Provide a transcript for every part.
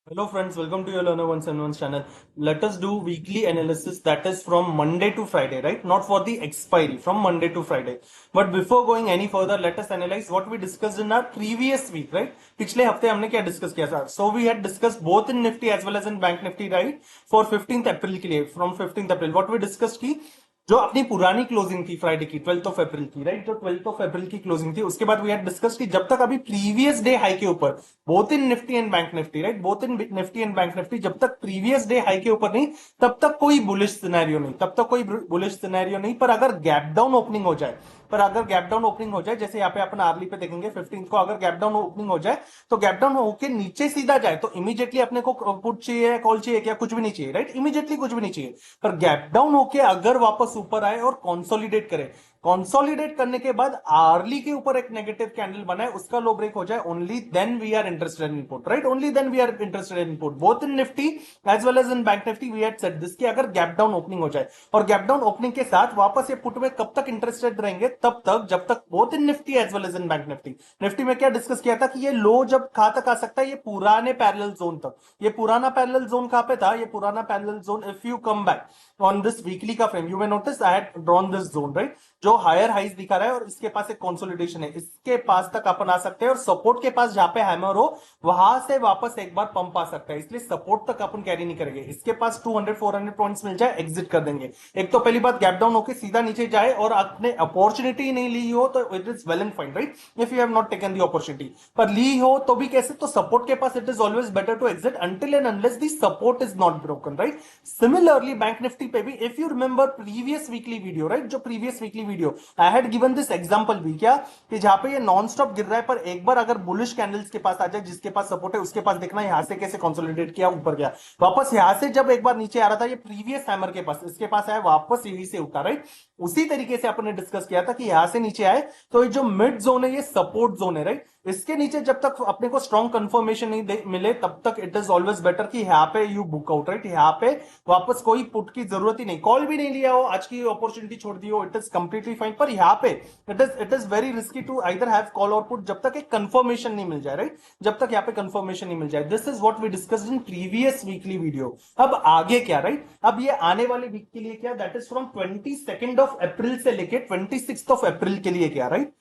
Hello friends, welcome to your Learner 171 channel. Let us do weekly analysis that is from Monday to Friday, right? Not for the expiry, from Monday to Friday. But before going any further, let us analyze what we discussed in our previous week, right? पिछले हफ्ते हमने क्या discuss किया था? So we had discussed both in Nifty as well as in Bank Nifty, right? For 15th April के लिए, from 15th April, what we discussed की जो अपनी पुरानी क्लोजिंग थी फ्राइडे की 12th ऑफ अप्रैल की, राइट? जो 12th ऑफ अप्रैल की क्लोजिंग थी, उसके बाद वी हैड डिस्कस की जब तक अभी प्रीवियस डे हाई के ऊपर both in Nifty and bank Nifty, right? Both in Nifty and bank Nifty जब तक प्रीवियस डे हाई के ऊपर नहीं, तब तक कोई बुलिश सिनेरियो नहीं, तब तक कोई बुलिश सिनेरियो नहीं। पर अगर गैप डाउन ओपनिंग हो जाए, पर अगर गैप डाउन ओपनिंग हो जाए, जैसे यहाँ पे अपन आर्ली पे देखेंगे 15 को, अगर गैप डाउन ओपनिंग हो जाए तो गैप डाउन होके नीचे सीधा जाए तो इमीडिएटली अपने को पुट चाहिए, कॉल चाहिए, क्या कुछ भी नहीं चाहिए, राइट? इमीडिएटली कुछ भी नहीं चाहिए। पर गैप डाउन होके अगर वापस ऊपर आए और कंसोलिडेट करे, कंसोलिडेट करने के बाद आर्ली के ऊपर एक नेगेटिव कैंडल बनाए, उसका लो ब्रेक हो जाए, only then we are interested in put, right? Only then we are interested in put both in Nifty as well as in bank Nifty. We had said this कि अगर gap down opening हो जाए, और gap down opening के साथ वापस ये put में कब तक इंटरेस्टेड रहेंगे? तब तक जब तक both in Nifty as well as in bank Nifty. Nifty में क्या डिस्कस किया था कि ये लो जब कहां तक आ सकता है? ये पुराने पैरेलल जोन तक। ये पुराना पैरेलल जोन कहां पे था? ये पुराना parallel zone, if you come back on this weekly का frame, you may notice I had drawn this zone, right? जो हायर हाइज दिखा रहा है और इसके पास एक कंसोलिडेशन है, इसके पास तक अपन आ सकते हैं, और सपोर्ट के पास जहां पे हैमर हो वहां से वापस एक बार पंप आ सकता है, इसलिए सपोर्ट तक अपन कैरी नहीं करेंगे। इसके पास 200-400 पॉइंट्स मिल जाए, एग्जिट कर देंगे। एक तो पहली बात, गैप डाउन होकर सीधा नीचे जाए और आपने अपॉर्चुनिटी नहीं ली हो तो it is well and fine, right? If you have not taken the opportunity, पर ली हो तो भी कैसे? तो सपोर्ट के पास it is always better to exit until and unless the support is not broken, right? Similarly bank Nifty पे भी, if you remember previous weekly video, right? जो previous weekly video I had given this example भी, क्या कि जहां पे ये non stop गिर रहा है, पर एक बार अगर बुलिश कैंडल्स के पास आ जाए, जिसके पास सपोर्ट है उसके पास देखना यहां से कैसे कंसोलिडेट किया, ऊपर गया, वापस यहां से जब एक बार नीचे आ रहा था, ये प्रीवियस हैमर के पास, इसके पास आया, वापस यही से उठा, राइट? उसी तरीके से अपन ने डिस्कस किया था कि यहां से नीचे आए तो ये जो मिड जोन है ये सपोर्ट जोन है, राइट? इसके नीचे जब तक अपने को स्ट्रॉन्ग कंफर्मेशन नहीं मिले, तब तक इट इज ऑलवेज बेटर कि यहाँ पे यू बुक आउट, राइट? यहाँ पे वापस कोई पुट की जरूरत ही नहीं, कॉल भी नहीं लिया हो, आज की अपॉर्चुनिटी छोड़ दी हो, इट इज कंप्लीटली फाइन। पर यहाँ पे it is very risky to either have call और पुट जब तक एक कंफर्मेशन नहीं मिल जाए, राइट? जब तक यहाँ पे कंफर्मेशन नहीं मिल जाए। This is what we discussed in previous weekly video. अब आगे क्या, राइट? अब ये आने वाले वीक के लिए क्या, that is from 22 of April से लेके 26 ऑफ अप्रैल के लिए क्या, right?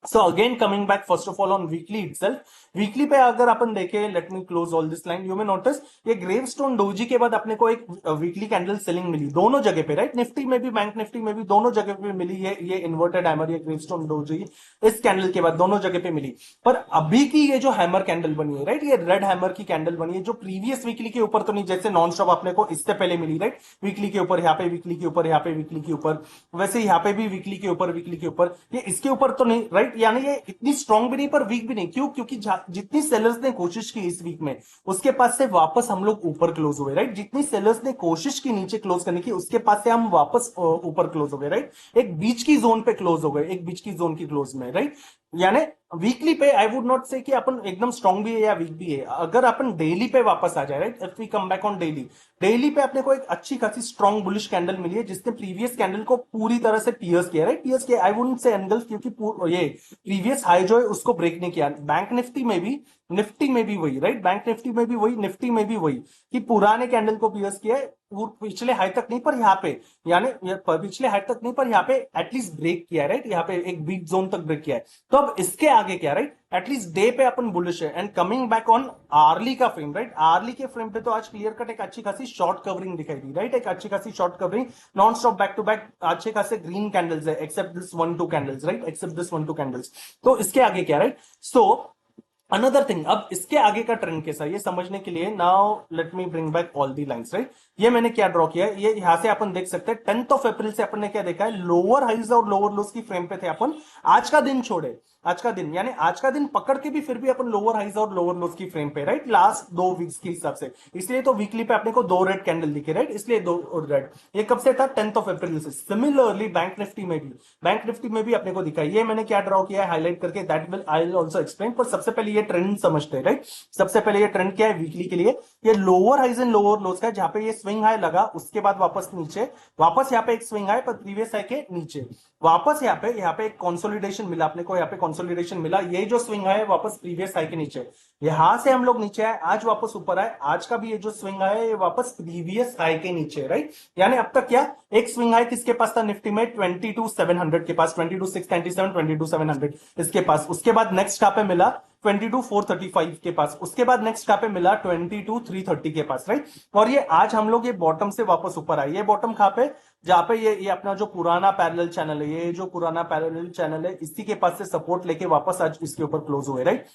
So again coming back first of all on weekly itself, weekly पे अगर अपन देखें, let me close all this line, you may notice ये ग्रेवस्टोन डोजी के बाद अपने को एक वीकली कैंडल सेलिंग मिली दोनों जगह पे, राइट? निफ्टी में भी बैंक निफ्टी में भी दोनों जगह पे मिली है ये इन्वर्टेड हैमर, ये ग्रेवस्टोन डोजी इस कैंडल के बाद दोनों जगह पे मिली। पर अभी की ये जो हैमर कैंडल बनी है, राइट? ये रेड हैमर की कैंडल बनी है, जो प्रीवियस वीकली के ऊपर तो नहीं, जैसे नॉन स्टॉप अपने को इससे पहले मिली, राइट? वीकली के ऊपर, यहाँ पे वीकली के ऊपर, यहाँ पे वीकली के ऊपर, वैसे यहाँ पे भी वीकली के ऊपर, वीकली के ऊपर, ये इसके ऊपर तो नहीं, राइट? यानी ये इतनी स्ट्रॉन्ग भी नहीं पर वीक भी नहीं। क्यों? क्योंकि जितनी सेलर्स ने कोशिश की इस वीक में, उसके पास से वापस हम लोग ऊपर क्लोज हुए, राइट? जितनी सेलर्स ने कोशिश की नीचे क्लोज करने की, उसके पास से हम वापस ऊपर क्लोज हो गए, राइट? एक बीच की जोन पे क्लोज हो गए, एक बीच की जोन की क्लोज में, राइट? यानी वीकली पे आई वुड नॉट से कि अपन एकदम स्ट्रॉन्ग भी है या वीक भी है। अगर अपन डेली पे वापस आ जाए, right? If we come back on daily, daily पे अपने को एक अच्छी खासी स्ट्रॉन्ग बुलिश कैंडल मिली है, जिसने प्रीवियस कैंडल को पूरी तरह से पियर्स किया, राइट? पियर्स किया, आई वुडंट से एंगल्स, क्योंकि ये प्रीवियस हाई जो है उसको ब्रेक नहीं किया। बैंक निफ्टी में भी, निफ्टी में भी वही, राइट? बैंक निफ्टी में भी वही, निफ्टी में भी वही, कि पुराने कैंडल को पियर्स किया है, पिछले हाई तक नहीं पर यहाँ पे, यानी पिछले हाई तक नहीं पर यहाँ पे एटलीस्ट ब्रेक किया है, राइट? यहाँ पे एक वीक जोन तक ब्रेक किया है। तो अब इसके आगे क्या, राइट? एटलीस्ट डे पे अपन बुलिश है। And coming back on hourly का फ्रेम, राइट? आर्ली के फ्रेम पे तो आज क्लियर कट एक अच्छी खासी शॉर्ट कवरिंग दिखाई दी, राइट? एक अच्छी खासी short covering, non stop back to back अच्छे खासे ग्रीन कैंडल्स है, except this 1-2 candles, right? Except this 1-2 candles. तो इसके आगे क्या, राइट? सो अनदर थिंग, अब इसके आगे का ट्रेंड कैसा, ये समझने के लिए now let me bring back all the lines, right? ये मैंने क्या ड्रॉ किया है, ये यहां से अपन देख सकते हैं 10th ऑफ अप्रैल से अपन ने क्या देखा है, लोअर हाइज और लोअर लोस की फ्रेम पे थे अपन। आज का दिन छोड़े, आज का दिन यानी आज का दिन पकड़ के भी फिर भी अपन लोअर हाइज और लोअर लोस की फ्रेम पे, राइट? लास्ट 2 वीक्स के हिसाब से, इसलिए तो वीकली पे अपने को 2 रेड कैंडल दिखे, राइट? इसलिए 2 रेड। ये कब से था? 10th ऑफ अप्रैल से। सिमिलरली बैंक निफ्टी में भी, बैंक निफ्टी में भी अपने को दिखा। ये मैंने क्या ड्रॉ किया है हाईलाइट करके, that will I will also explain. पर सबसे पहले ये ट्रेंड समझते हैं, राइट? सबसे पहले ये ट्रेंड क्या है वीकली के लिए, ये lower highs and lower lows का, जहां पे ये स्विंग हाई लगा, उसके बाद वापस नीचे, वापस यहाँ पे एक स्विंग हाई पर प्रीवियस हाई के नीचे, वापस यहाँ पे एक कंसोलिडेशन मिला अपने को, यहाँ पे कंसोलिडेशन मिला, ये जो स्विंग है वापस प्रीवियस हाई के नीचे, यहां से हम लोग नीचे आए, आज वापस ऊपर आए, आज का भी ये जो स्विंग है ये वापस प्रीवियस हाई के नीचे, राइट। यानी अब तक क्या एक स्विंग हाई किसके पास था निफ्टी में, 22,700 के पास, 22,697, 22,700 इसके पास। उसके बाद नेक्स्ट कहां पे मिला, 22,435 के पास। उसके बाद नेक्स्ट कहां पे मिला, 22,330 के पास, राइट। और ये आज हम लोग ये बॉटम से वापस ऊपर आए, ये बॉटम कहां पे, जहां पे ये अपना जो पुराना पैरेलल चैनल है, ये जो पुराना पैरेलल चैनल है, इसी के पास से सपोर्ट लेके वापस आज इसके ऊपर क्लोज हुए, राइट।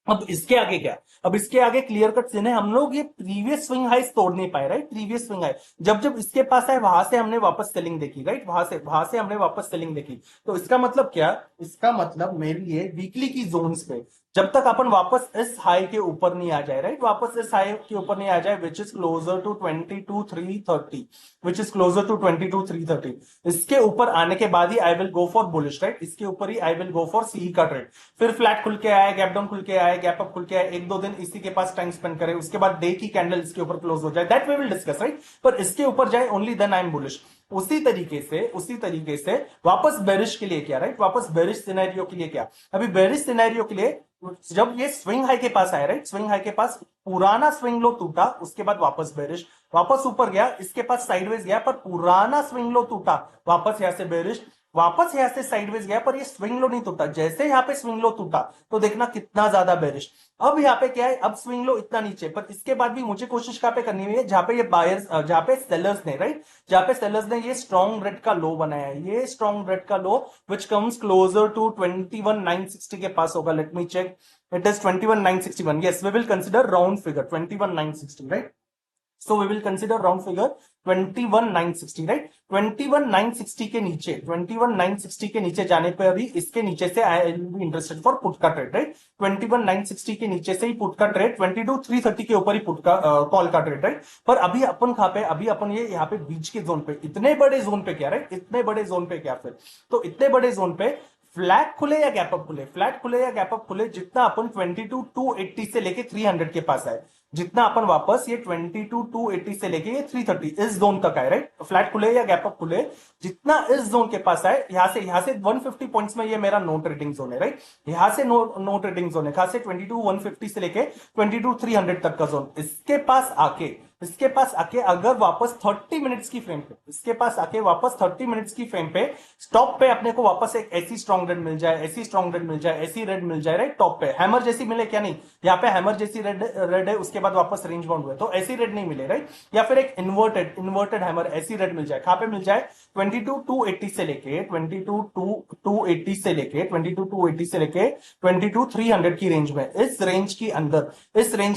अब इसके आगे क्या, अब इसके आगे क्लियर कट सीन है, हम लोग ये प्रीवियस स्विंग हाई तोड़ नहीं पाए, राइट। प्रीवियस स्विंग हाई जब जब इसके पास है वहां से हमने वापस सेलिंग देखी, राइट, वहां से हमने वापस सेलिंग देखी। तो इसका मतलब क्या, इसका मतलब मेरे लिए वीकली की जोन्स पे जब तक अपन वापस इस हाई के ऊपर नहीं आ जाए, राइट, वापस इस हाई के ऊपर नहीं आ जाए, which is closer to 22,330, which is closer to 22,330, इसके ऊपर आने के बाद ही I will go for bullish, right, इसके ऊपर ही आई विल गो फॉर सी का ट्रेड। फिर फ्लैट खुल के आए, गैप डाउन खुल के आए, गैप अप खुल के आए, एक दो दिन इसी के पास टाइम स्पेंड करें, उसके बाद डे की कैंडल इसके ऊपर क्लोज हो जाए, that we will discuss, right. पर इसके ऊपर जाए only then I am bullish. उसी तरीके से वापस बेरिश के लिए क्या, राइट, वापस बेरिश सिनेरियो के लिए क्या, अभी बेरिश सिनेरियो के लिए जब ये स्विंग हाई के पास आया, राइट, स्विंग हाई के पास पुराना स्विंग लो टूटा, उसके बाद वापस बेरिश, वापस ऊपर गया, इसके पास साइडवेज गया, पर पुराना स्विंग लो टूटा, वापस यहां से बेरिश, वापस यहां से साइडवेज गया, पर ये स्विंग लो नहीं टूटा, जैसे यहां पे स्विंग लो टूटा तो देखना कितना ज्यादा बेरिश। अब यहाँ पे क्या है, अब स्विंग लो इतना नीचे, पर इसके बाद भी मुझे कोशिश कहां पे करनी हुई है, जहां पे ये बायर्स, जहां पे सेलर्स ने, राइट, जहां पे सेलर्स ने ये स्ट्रॉन्ग रेड का लो बनाया है, ये स्ट्रॉन्ग रेड का low which comes closer to 21,960 के पास होगा, let me check, it is 21,961, yes, we will consider round figure 21,960, right, so we will consider round figure 21,960, right। 21,960 के नीचे, 21,960 के नीचे जाने पर भी इसके नीचे से I will be interested for put का ट्रेड, राइट। 21,960 के नीचे से ही पुट का ट्रेड, 22,330 के ऊपर ही पुट का कॉल का ट्रेड, राइट। पर अभी अपन कहां पे, अभी अपन ये यहाँ पे बीच के जोन पे, इतने बड़े जोन पे क्या, राइट, इतने बड़े जोन पे क्या, फिर तो इतने बड़े जोन पे फ्लैट खुले या गैप अप खुले, फ्लैट खुले या गैप अप खुले, जितना अपन 22,280 से लेके 300 के पास आए, जितना अपन वापस ये 22,280 से लेके ये 330 इस जोन तक आए, राइट, फ्लैट खुले या गैप अप खुले, जितना इस जोन के पास आए, यहां से 150 पॉइंट्स में ये मेरा नो ट्रेडिंग जोन है, राइट, यहां से नो ट्रेडिंग जोन है, खास से 22,150 से लेके 22,300 तक का जोन, इसके पास आके अगर वापस 30 मिनट्स की फ्रेम पे, इसके पास आके वापस 30 मिनट्स की फ्रेम पे स्टॉप पे अपने को वापस एक ऐसी स्ट्रॉन्ग रेड मिल जाए, ऐसी स्ट्रॉन्ग रेड मिल जाए, ऐसी रेड मिल जाए, राइट, टॉप पे हैमर जैसी मिले, क्या नहीं, यहाँ पे हैमर जैसी रेड है, उसके बाद वापस रेंज बाउंड हुए तो ऐसी रेड नहीं मिले, राइट, या फिर एक इन्वर्टेड हैमर ऐसी रेड मिल जाए, कहां पे मिल जाए, 22,280 से लेके 22,280 से लेके 22,280 से लेके 22,300 की रेंज में, इस रेंज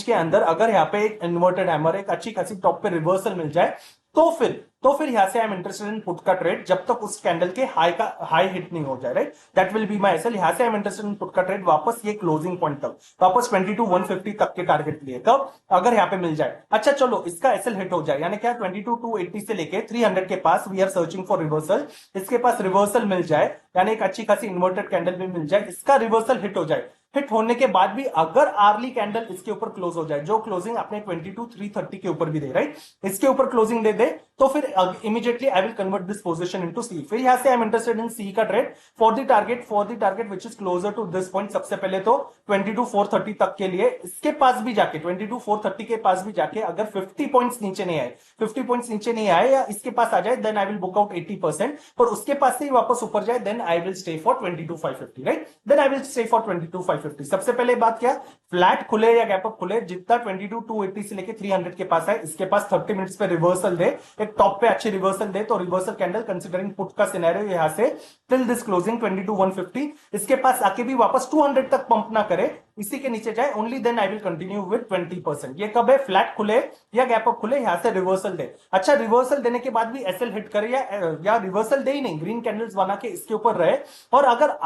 के अंदर अगर यहाँ पे एक इन्वर्टेड हैमर, एक अच्छी खासी टॉप पे रिवर्सल मिल जाए, तो फिर यहां से I am interested in put का ट्रेड, जब तक उस कैंडल के हाई हिट नहीं हो जाए, right, that will be my SL. यहां से I am interested in put का ट्रेड वापस ये क्लोजिंग पॉइंट तक, वापस 22,150 तक के टारगेट लिए, कब, अगर यहां पे मिल जाए, अच्छा चलो इसका एसएल हिट हो जाए, यानी क्या 22,280 से लेके 300 के पास we are searching for reversal, इसके पास रिवर्सल मिल जाए, यानी एक अच्छी खासी इन्वर्टेड कैंडल भी मिल जाए, इसका रिवर्सल हिट हो जाए, हिट होने के बाद भी अगर आर्ली कैंडल इसके ऊपर क्लोज हो जाए, जो क्लोजिंग अपने 22,330 के ऊपर भी दे, राइट, इसके ऊपर क्लोजिंग दे दे, तो फिर immediately I will convert this position into C. फिर यहां से I am interested in C का trade for the target which is closer to this point. सबसे पहले तो 22,430 तक के लिए, इसके पास भी जाके 22,430 के पास भी जाके अगर 50 पॉइंट्स नीचे नहीं आए, 50 पॉइंट्स नीचे नहीं आए या इसके पास आ जाए, then I will book out 80%, पर उसके पास से ही वापस ऊपर जाए, then I will stay for 22,550, right, then I will stay for 22,550। सबसे पहले बात क्या, फ्लैट खुले या गैप अप खुले, जितना 22,280 से लेके 300 के पास है, इसके पास 30 मिनट्स पे रिवर्सल दे, एक टॉप पे अच्छी रिवर्सल दे, तो रिवर्सल कैंडल कंसीडरिंग पुट का सिनेरियो यहां से टिल दिस क्लोजिंग 22,150, इसके पास आके भी वापस 200 तक पंप ना करे, इसी के नीचे जाए, only then I will continue with 20%। ये कब है, फ्लैट खुले या गैप अप खुले, यहां से रिवर्सल दे, अच्छा रिवर्सल देने के बाद भी एसएल हिट करे या रिवर्सल दे ही नहीं, ग्रीन कैंडल्स बना के इसके ऊपर रहे, और अगर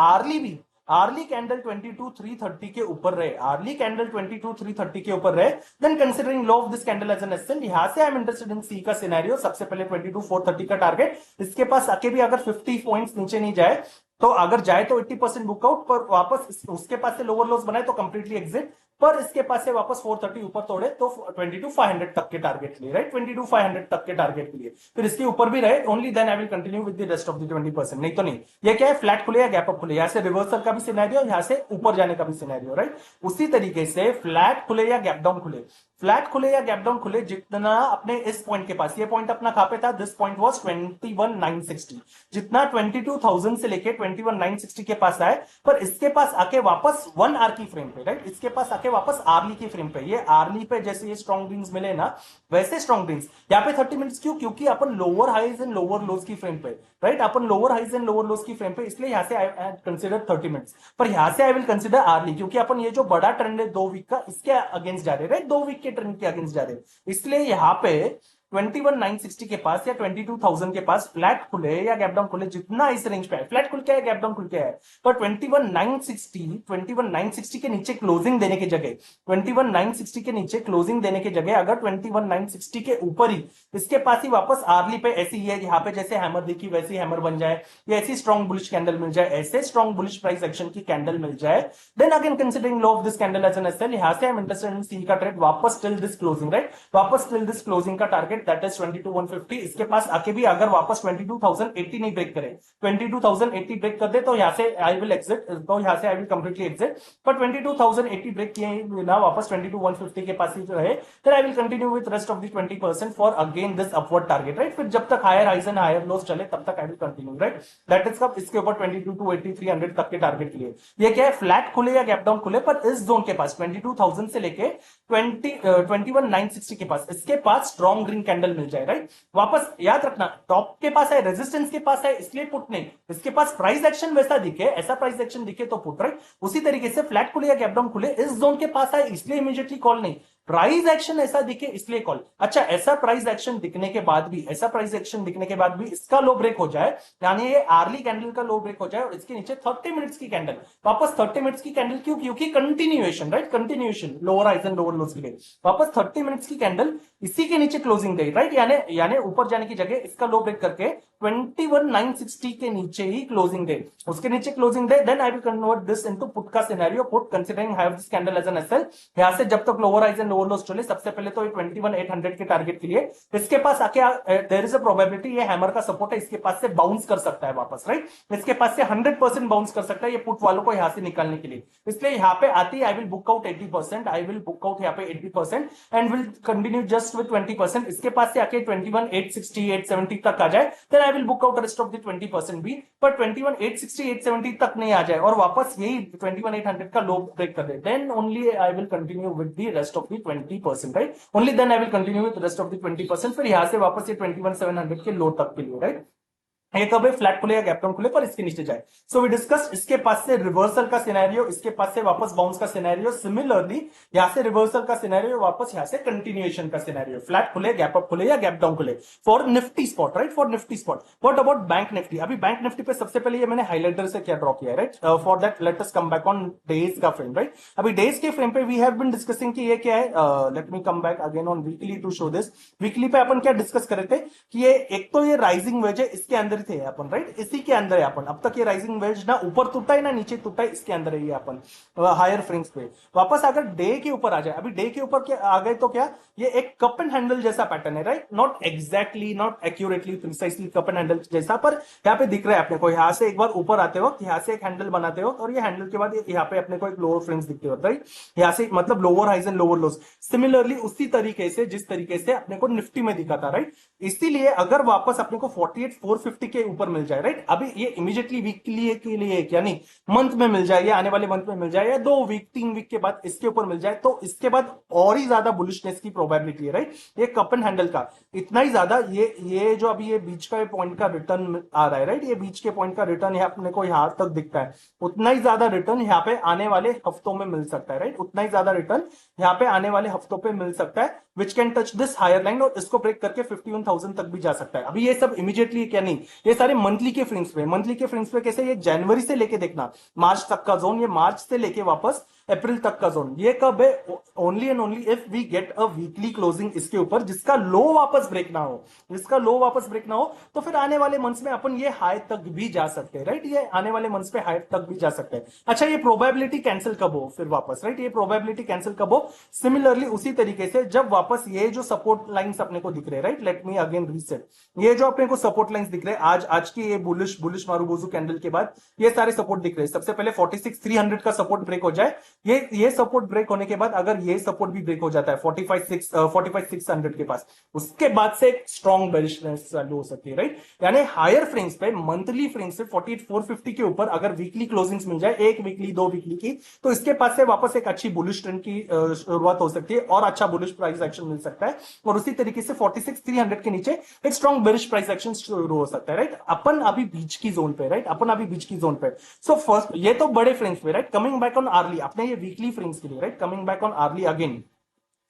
आर्ली कैंडल 22,330 के ऊपर रहे, आर्ली कैंडल 22,330 के ऊपर रहे, then considering low of this candle as an SL, यहां से I am interested in C का सिनेरियो। सबसे पहले 22,430 का टारगेट, इसके पास आके भी अगर 50 पॉइंट्स नीचे नहीं जाए, तो अगर जाए तो 80% बुकआउट, पर वापस उसके पास से लोअर लॉस बनाए तो कंप्लीटली एग्जिट, पर इसके पास से वापस 430 ऊपर तोड़े तो 22,500 तक के टारगेट के लिए, राइट, 22,500 तक के टारगेट के लिए, फिर इसके ऊपर भी रहे, only then I will continue with the rest of the 20%, नहीं तो नहीं। ये क्या है, फ्लैट खुले या गैप अप खुले, यहां से रिवर्सल का भी सिनेरियो, यहां से ऊपर जाने का भी सिनेरियो, राइट। उसी तरीके से फ्लैट खुले या गैप डाउन खुले, फ्लैट खुले या गैप डाउन खुले, जितना अपने इस पॉइंट के पास, ये पॉइंट अपना कहां पे था, दिस पॉइंट वाज 21,960, जितना 22,000 से लेके 21,960 के पास आए, पर इसके पास आके वापस 1 आर की फ्रेम पे, राइट, इसके पास आके वापस आर्ली की फ्रेम पे, ये आर्ली पे जैसे ये स्ट्रॉन्ग ग्रीन्स मिले ना, वैसे स्ट्रॉन्ग ग्रीन्स यहाँ पे 30 मिनट्स क्यों, क्योंकि अपन lower highs and lower lows की फ्रेम पे, राइट, अपन lower highs and lower lows की फ्रेम पे, इसलिए यहां से आई कंसिडर 30 मिनट्स, पर यहां से आई विल कंसिडर आर्ली, क्योंकि अपन ये जो बड़ा ट्रेंड है 2 वीक का, इसके अगेंस्ट जा रहे हैं, राइट, 2 वीक के ट्रेंड के अगेंस्ट जा रहे हैं, इसलिए यहां पे 21,960 के पास या 22,000 के पास फ्लैट खुले या गैप डाउन खुले, जितना इस रेंज पे है, फ्लैट खुल के है, गैप डाउन खुल के है, पर 21,960 के नीचे क्लोजिंग देने की जगह, 21,960 के नीचे क्लोजिंग देने की जगह अगर 21,960 के ऊपर ही इसके पास ही वापस आर्ली पे ऐसी है, यहाँ पे जैसे हैमर देखी वैसी हैमर बन जाए, या ऐसी स्ट्रॉन्ग बुलिश कैंडल मिल जाए, ऐसे स्ट्रॉन्ग बुलिश प्राइस एक्शन की कैंडल मिल जाए, then again considering low of this candle as an SL, यहां से I am interested in C का ट्रेड वापस टिल दिस क्लोजिंग, राइट, वापस टिल दिस क्लोजिंग का टारगेट दैट इज 22,150, इसके पास आके भी अगर वापस 22,080 नहीं ब्रेक करे, 22,080 ब्रेक कर दे तो यहां से आई विल एग्जिट, तो यहां से आई विल कंप्लीटली एग्जिट, पर 22,080 ब्रेक किए ना, वापस 22,150 के पास ही रहे, फिर I will continue with rest of the 20% for again this upward target, right, फिर जब तक higher highs and higher lows चले तब तक I will continue, right, that is कब, इसके ऊपर 22,280-300 तक के टारगेट के लिए, ये क्या है, फ्लैट खुले या गैप डाउन खुले, पर इस जोन के पास 22,000 से लेके 21,960 के पास, इसके पास स्ट्रॉन्ग ग्रीन कैंडल मिल जाए, राइट, वापस याद रखना टॉप के पास है, रेजिस्टेंस के पास है, इसलिए पुट नहीं, इसके पास प्राइस एक्शन वैसा दिखे, ऐसा प्राइस एक्शन दिखे तो पुट, राइट, उसी तरीके से फ्लैट खुले या गैप डाउन खुले इस जोन के पास है, इसलिए इमीडिएटली कॉल नहीं, प्राइस एक्शन ऐसा दिखे इसलिए कॉल। अच्छा, ऐसा प्राइस एक्शन दिखने के बाद भी, ऐसा प्राइस एक्शन दिखने के बाद भी इसका लो ब्रेक हो जाए, यानी ये आर्ली कैंडल का लो ब्रेक हो जाए और इसके नीचे 30 मिनट्स की कैंडल, वापस 30 मिनट्स की कैंडल, क्यों, क्योंकि continuation, right, continuation lower highs and lower lows के लिए, वापस 30 मिनट्स की कैंडल इसी के नीचे क्लोजिंग दे, राइट, यानी ऊपर जाने की जगह इसका लो ब्रेक करके 21,960 के नीचे ही क्लोजिंग दे, उसके नीचे क्लोजिंग दे, then I will convert this into put का scenario, put considering have this candle as an SL, यहां से जब तक lower highs and lower lows चले, सबसे पहले तो 21,800 के टारगेट के लिए इसके पास आके देयर इज अ प्रोबेबिलिटी ये हैमर का सपोर्ट है, इसके पास से बाउंस कर सकता है वापस, राइट, इसके पास से 100% बाउंस कर सकता है ये पुट वालों को यहां से निकालने के लिए, इसलिए यहां पे आती आई will book out 80%, I will book out यहां पे 80% and will continue just with 20%, इसके पास से आके 21,860 870 तक आ जाए, then I will book out rest of the 20% भी, पर 21,860 870 तक नहीं आ जाए और वापस यही 21,800 का लो ब्रेक कर दे, then only I will continue with the rest of the 20%, right, only then I will continue with rest of the 20%, फिर यहां से वापस ये 21,700 के लो तक के लिए, राइट, ये कब है, फ्लैट खुले या गैप डाउन खुले पर इसके नीचे जाए, सो वी डिस्कस इसके पास से रिवर्सल का सिनेरियो, इसके पास से वापस बाउंस का सिनेरियो, सिमिलरली यहां से रिवर्सल का सिनेरियो, वापस यहां से कंटिन्यूएशन का सिनेरियो, फ्लैट खुले, गैप अप खुले या गैप डाउन खुले, for Nifty spot, right, for Nifty spot. What about bank Nifty, अभी बैंक निफ्टी पे सबसे पहले ये मैंने हाइलाइटर से क्या ड्रॉ किया, right, for that let us come back on days का फ्रेम, राइट, अभी डेज के फ्रेम पे वी हैव बीन डिस्कसिंग कि ये क्या है, let me come back again on weekly to show this, weekly पे अपन क्या डिस्कस कर रहे थे कि ये एक तो ये राइजिंग वेज है, इसके अंदर थे अपन, राइट, इसी के अंदर है अपन, अब तक ये राइजिंग वेज ना ऊपर टूटा है ना नीचे टूटा है, इसके अंदर है ये अपन हायर फ्रेम्स पे, वापस अगर डे के ऊपर आ जाए, अभी डे के ऊपर क्या आ गए तो क्या, ये एक कप एंड हैंडल जैसा पैटर्न है, right, not exactly, not accurately precisely cup and handle जैसा, पर यहाँ पे दिख रहा है अपने को, यहाँ से एक बार ऊपर आते वक्त यहाँ से एक हैंडल बनाते वक्त, और ये हैंडल के बाद यहाँ पे अपने को एक लोअर फ्रेम्स दिखते होते, राइट, यहाँ से मतलब lower highs and lower lows, similarly उसी तरीके से जिस तरीके से अपने को निफ्टी में दिखा था, राइट, इसीलिए अगर वापस अपने को 48,450 के ऊपर मिल जाए, राइट, अभी ये इमीडिएटली वीकली के लिए क्या नहीं, मंथ में मिल जाए या आने वाले मंथ में मिल जाए या 2 वीक 3 वीक के बाद इसके ऊपर मिल जाए, तो इसके बाद और ही ज्यादा बुलिशनेस की प्रोबेबिलिटी है, राइट, ये कप एंड हैंडल का इतना ही ज्यादा, ये जो अभी ये बीच का पॉइंट का रिटर्न आ रहा है, राइट, ये बीच के पॉइंट का रिटर्न यहाँ अपने को यहां तक दिखता है, उतना ही ज्यादा रिटर्न यहाँ पे आने वाले हफ्तों में मिल सकता है, राइट, उतना ही ज्यादा रिटर्न यहाँ पे आने वाले हफ्तों पे मिल सकता है, which can touch this higher line, और इसको ब्रेक करके 51,000 तक भी जा सकता है। अभी ये सब इमीडिएटली क्या नहीं, ये सारे मंथली के फ्रेम्स पे, मंथली के फ्रेम्स पे कैसे, ये जनवरी से लेके देखना मार्च तक का जोन, ये मार्च से लेके वापस अप्रैल तक का जोन, ये कब है? Only and only if we get a weekly closing इसके ऊपर, जिसका लो वापस ब्रेक ना हो, जिसका लो वापस ब्रेक ना हो, तो फिर आने वाले मंथ्स में अपन ये हाई तक भी जा सकते हैं, राइट? ये आने वाले मंथ्स पे हाई तक भी जा सकते हैं। अच्छा, ये प्रोबेबिलिटी कैंसिल कब हो फिर वापस, राइट? ये प्रोबेबिलिटी कैंसिल कब हो? सिमिलरली उसी तरीके से जब वापस ये जो सपोर्ट लाइंस अपने को दिख रहे हैं, right? Let me again reset, ये जो अपने को सपोर्ट लाइंस दिख रहे हैं आज की ये बुलिश बुलिश मारूबोजू कैंडल के बाद ये सारे सपोर्ट दिख रहे हैं। सबसे पहले 46,300 का सपोर्ट ब्रेक हो जाए, ये सपोर्ट ब्रेक होने के बाद अगर ये सपोर्ट भी ब्रेक हो जाता है 45,600 के पास, उसके बाद से एक स्ट्रॉन्ग बेरिशनेस चालू हो सकती है, राइट? यानी हायर फ्रेम्स पे, मंथली फ्रेम्स पे 48,450 के ऊपर अगर वीकली क्लोजिंग्स मिल जाए, एक वीकली, दो वीकली की, तो इसके पास से वापस एक अच्छी बुलिश ट्रेंड की शुरुआत हो सकती है और अच्छा बुलिश प्राइस एक्शन मिल सकता है। और उसी तरीके से 46,300 के नीचे एक स्ट्रॉन्ग बेरिश प्राइस एक्शन शुरू हो सकता है, राइट? अपन अभी बीच की जोन पे, राइट? अपन अभी बीच की जोन पे। सो फर्स्ट, ये तो बड़े फ्रेम्स पे, right? Coming back on hourly, अपने ये वीकली फ्रेम्स के लिए, right? Coming back on hourly again.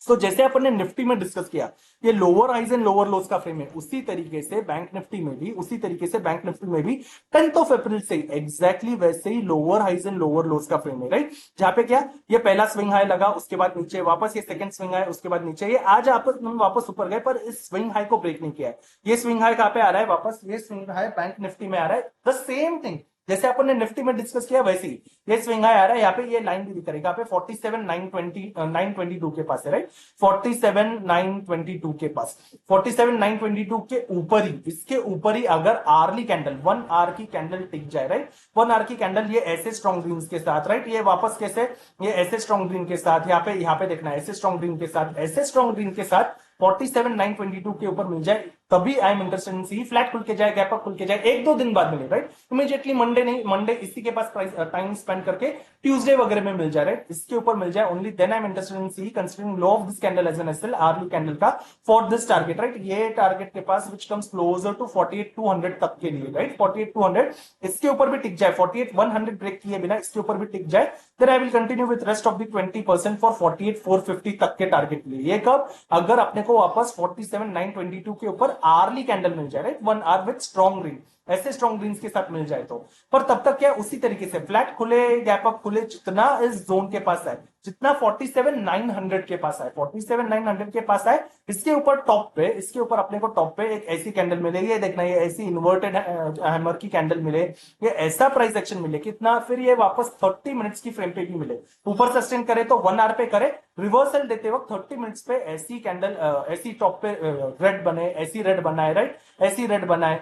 So जैसे अपन ने निफ्टी में डिस्कस किया, ये lower highs and lower lows का फ्रेम है, उसी तरीके से बैंक निफ्टी में भी, उसी तरीके से बैंक निफ्टी में भी 10th ऑफ अप्रैल से एग्जैक्टली वैसे ही lower highs and lower lows का फ्रेम है, राइट? जहां पे क्या, ये पहला स्विंग हाई लगा, उसके बाद नीचे वापस, ये सेकंड स्विंग हाई, उसके बाद नीचे, ये आज वापस ऊपर गए, पर इस स्विंग हाई को ब्रेक नहीं किया है। ये स्विंग हाई कहां पे आ रहा है वापस? ये स्विंग हाई बैंक निफ्टी में आ रहा है। द सेम थिंग जैसे अपन ने निफ्टी में डिस्कस किया वैसे ही ये स्विंग हाई आ रहा है। यहाँ पे ये लाइन भी दिख रही है, यहाँ पे 47,922 के पास है, राइट? 47,922 के पास, 47,922 के ऊपर ही, इसके ऊपर ही अगर आर्ली कैंडल, 1 आवर की कैंडल टिक जाए, राइट? 1 आवर की कैंडल ये ऐसे स्ट्रॉन्ग ग्रीन के साथ, राइट? ये वापस कैसे, ये ऐसे स्ट्रॉन्ग ग्रीन के साथ, यहाँ पे देखना, ऐसे स्ट्रॉन्ग ग्रीन के साथ, ऐसे स्ट्रॉन्ग ग्रीन के साथ 47,922 के ऊपर मिल जाए, तभी I am interested in CE. Flat खुल के जाए, गैप अप खुल के जाए, एक दो दिन बाद मिले, राइट? इमीडिएटली मंडे नहीं, मंडे इसी के पास प्राइस टाइम स्पेंड करके ट्यूसडे वगैरह में मिल जाए, राइट? इसके ऊपर मिल जाए, only then I am interested in CE, considering low of this candle as an SL, hourly candle का फॉर दिस टारगेट, राइट? ये टारगेट के पास विच कम्स क्लोजर टू 48,200 तक के लिए, राइट? 48,200 इसके ऊपर भी टिक जाए, 48,100 ब्रेक किए बिना इसके ऊपर भी टिक जाए, then I will continue with rest of the 20% for 48,450 तक के टारगेट के लिए। ये कब? अगर अपने को वापस 47,922 के ऊपर आर्ली कैंडल मिल जाए, right? 1 hour with strong green, ऐसे स्ट्रॉन्ग ग्रीन्स के साथ मिल जाए तो। पर तब तक क्या, उसी तरीके से फ्लैट खुले, गैप अप खुले, जितना इस जोन के पास है, जितना 47,900 के पास है, 47,900 के पास है, इसके ऊपर टॉप पे, इसके ऊपर अपने को टॉप पे एक ऐसी कैंडल मिले, ये देखना, ये ऐसी इन्वर्टेड हैमर की कैंडल मिले, ये ऐसा प्राइस एक्शन मिले, कितना, फिर ये वापस 30 मिनट्स की फ्रेम पे भी मिले, ऊपर सस्टेन करे तो 1 आवर पे करे, रिवर्सल देते वक्त 30 मिनट्स पे ऐसी कैंडल, ऐसी टॉप पे रेड बने, ऐसी रेड बनाए, राइट? ऐसी रेड बनाए,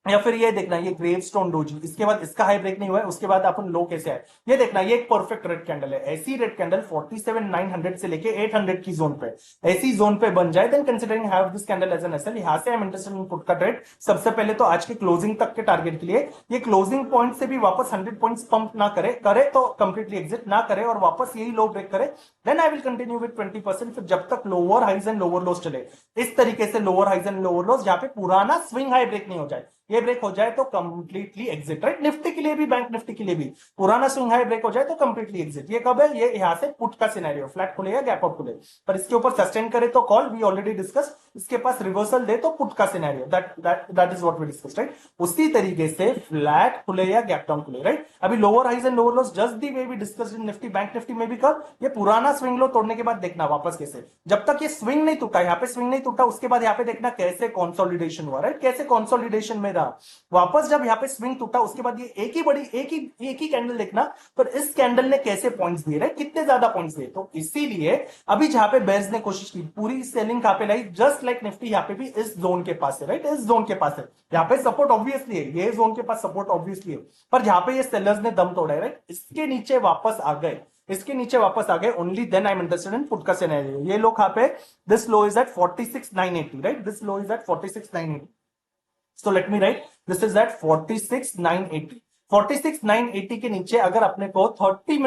या फिर ये देखना, ये ग्रेवस्टोन डोजी, इसके बाद इसका हाई ब्रेक नहीं हुआ है, उसके बाद अपन लो कैसे आए, ये देखना, ये एक परफेक्ट रेड कैंडल है। ऐसी रेड कैंडल 47,900 से लेके 800 की जोन पे, ऐसी जोन पे बन जाए, then considering have this candle as an SL, यहां से I am interested in put का ट्रेड। सबसे पहले तो आज के क्लोजिंग तक के टारगेट के लिए, ये क्लोजिंग पॉइंट से भी वापस 100 पॉइंट्स पंप ना करे, करे तो कंप्लीटली एग्जिट ना करे और वापस यही लो ब्रेक करे, then I will continue with 20%, फिर जब तक lower highs and lower lows चले, इस तरीके से lower highs and lower lows, जहां पे पुराना स्विंग हाई ब्रेक नहीं हो जाए, ये ब्रेक हो जाए तो कंप्लीटली एग्जिट, राइट? निफ्टी के लिए भी, बैंक निफ्टी के लिए भी पुराना स्विंग हाई ब्रेक हो जाए तो कंप्लीटली एग्जिट। ये कब है? ये यहां से पुट का सिनेरियो, फ्लैट खुले या गैप अप खुले, पर इसके ऊपर सस्टेन करे तो कॉल, वी ऑलरेडी डिस्कस, इसके पास रिवर्सल दे तो पुट का scenario, that is what we discuss, right? उसी तरीके से फ्लैट खुले या गैप डाउन खुले, राइट? अभी lower highs and lower lows just the way we discussed in Nifty, Bank Nifty में भी कब, ये पुराना स्विंग लो तोड़ने के बाद देखना वापस कैसे, जब तक ये स्विंग नहीं टूटा, यहाँ पे स्विंग नहीं टूटा, उसके बाद यहाँ पे देखना कैसे कंसोलिडेशन हुआ, राइट? कैसे कंसोलिडेशन में रहा, वापस जब यहाँ पे स्विंग टूटा, उसके बाद ये एक ही बड़ी, एक ही कैंडल देखना, पर इस कैंडल ने कैसे पॉइंट्स दिए, राइट? कितने ज्यादा पॉइंट्स दिए, तो इसीलिए अभी जहां पे बेयर्स ने कोशिश की, पूरी सेलिंग कहां पे लाई, जस्ट लाइक निफ्टी, यहाँ पे भी इस जोन के पास है, राइट? इस जोन के पास है, यहाँ पे सपोर्ट ऑब्वियसली है, ये जोन के पास सपोर्ट ऑब्वियसली है, पर जहां पे ये सेलर्स ने दम तोड़ा है, राइट? इसके नीचे वापस आ गए, इसके नीचे वापस आ गए, only then I am interested in put का सिनेरियो। ये लो कहां पे, दिस लो इज एट 46,980, राइट? This low is at 46,980, so let me write this is at 46,980, 46,980 के नीचे अगर अपने को 30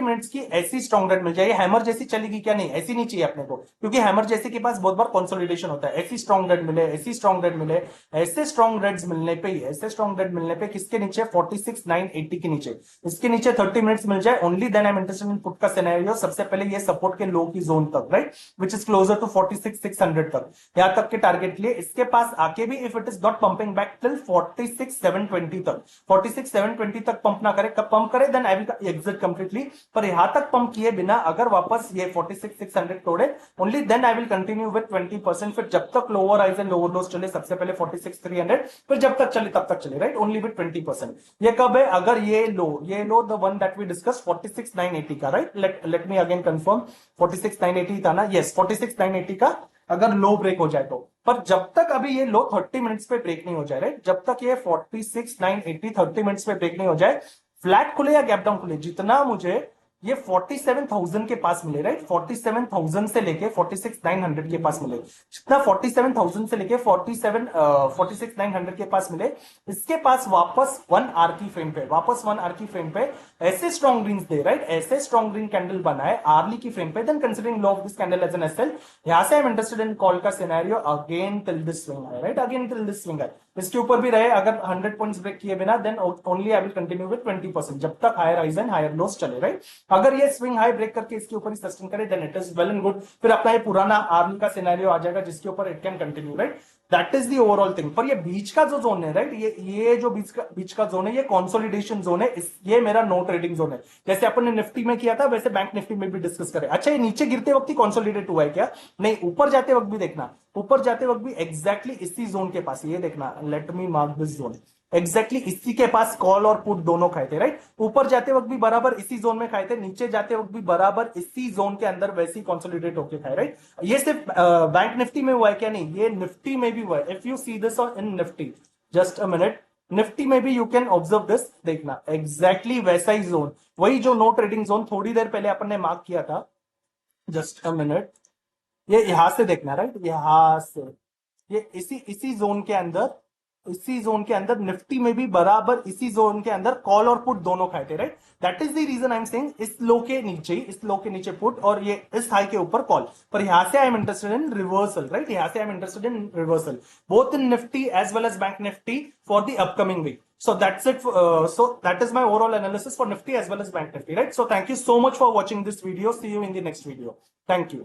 मिनट्स की ऐसी स्ट्रॉन्ग रेड मिल जाए, हैमर जैसी चलेगी क्या? नहीं, ऐसी नहीं चाहिए अपने को, क्योंकि हैमर जैसे के पास बहुत बार कंसोलिडेशन होता है। ऐसी स्ट्रॉन्ग रेड मिले, ऐसी स्ट्रॉन्ग रेड मिले, ऐसे स्ट्रॉन्ग रेड्स मिलने पे ही, ऐसे स्ट्रॉन्ग रेड मिलने पे किसके नीचे, 46,980 के नीचे, इसके नीचे 30 मिनट्स मिल जाए, only then I am interested in put का सिनेरियो। सबसे पहले ये सपोर्ट के लो की जोन तक, right, which is closer to 46,600 तक, यहां तक के टारगेट लिए, इसके पास आके भी if it is not pumping back till 46,720 तक, 46,720 तक पंप ना करे, कब पंप करे, then I will exit completely पर यहां तक पंप किए बिना अगर वापस ये 46,600 तोड़े only then I will continue with 20%। फिर जब तक lower highs and lower lows चले, सबसे पहले 46,300, फिर जब तक चले तब तक चले, राइट, ओनली विद 20%। ये कब है? अगर ये low the one that we discuss 46,980 का, right, let me again confirm, 46,980 था ना, यस 46,980 का अगर लो ब्रेक हो जाए तो। पर जब तक अभी ये लो 30 मिनट्स पे ब्रेक नहीं हो जाए, राइट, जब तक ये 46,980 30 मिनट्स पे ब्रेक नहीं हो जाए, फ्लैट खुले या गैप डाउन खुले, जितना मुझे ये 47,000 के पास मिले, राइट, 47,000 से लेके 46,900 के पास मिले, जितना 47,000 से लेके 46,900 के पास मिले, इसके पास वापस 1 आर की फ्रेम पे, वापस 1 आर की फ्रेम पे ऐसे स्ट्रॉन्ग ग्रीन्स दे, राइट, ऐसे स्ट्रॉन्ग ग्रीन कैंडल बनाए आर्ली की फ्रेम पे, then considering low of this candle as an SL, यहां से I am interested in call का scenario again till this swing है, right, again till this swing है, इसके ऊपर भी रहे अगर 100 पॉइंट्स ब्रेक किए बिना, then only I will continue with 20% जब तक higher highs and higher lows चले, राइट। अगर ये स्विंग हाई ब्रेक करके इसके ऊपर ही सस्टेन करे then it is well and good, फिर अपना ये पुराना आर्मी का सिनेरियो आ जाएगा जिसके ऊपर it can continue, right, that is the overall thing. पर ये बीच का जो जोन है, राइट, ये जो बीच का जोन है, ये कंसोलिडेशन जोन है, ये मेरा नो ट्रेडिंग जोन है, जैसे अपन ने निफ्टी में किया था वैसे बैंक निफ्टी में भी डिस्कस करें। अच्छा, ये नीचे गिरते वक्त ही कंसोलिडेट हुआ है क्या? नहीं, ऊपर जाते वक्त भी देखना, ऊपर जाते वक्त भी एग्जैक्टली इसी जोन के पास, ये देखना, let me mark this zone, exactly इसी के पास कॉल और पुट दोनों खाए थे, राइट, ऊपर जाते वक्त भी बराबर इसी जोन में खाए थे, नीचे जाते वक्त भी बराबर इसी जोन के अंदर वैसे ही कंसोलिडेट होके खाए, राइट। ये सिर्फ बैंक निफ्टी में हुआ है क्या? नहीं, ये निफ्टी में भी हुआ है। If you see this in Nifty, just a minute, Nifty में भी यू कैन ऑब्जर्व दिस, देखना एग्जैक्टली वैसा ही जोन, वही जो नो ट्रेडिंग जोन थोड़ी देर पहले अपन ने मार्क किया था, जस्ट अ मिनट, ये यहां से देखना, राइट, यहां से ये इसी जोन के अंदर, इसी जोन के अंदर निफ्टी में भी बराबर इसी जोन के अंदर कॉल और पुट दोनों खाए थे, right, that is the reason I am saying इस लो के नीचे, इस लो के नीचे पुट और ये इस हाई के ऊपर कॉल, पर यहां से I am interested in reversal, right, यहां से I am interested in reversal both in Nifty as well as Bank Nifty for the upcoming week. So that's it. So that is my overall analysis for Nifty as well as Bank Nifty, right? So thank you so much for watching this video. See you in the next video. Thank you.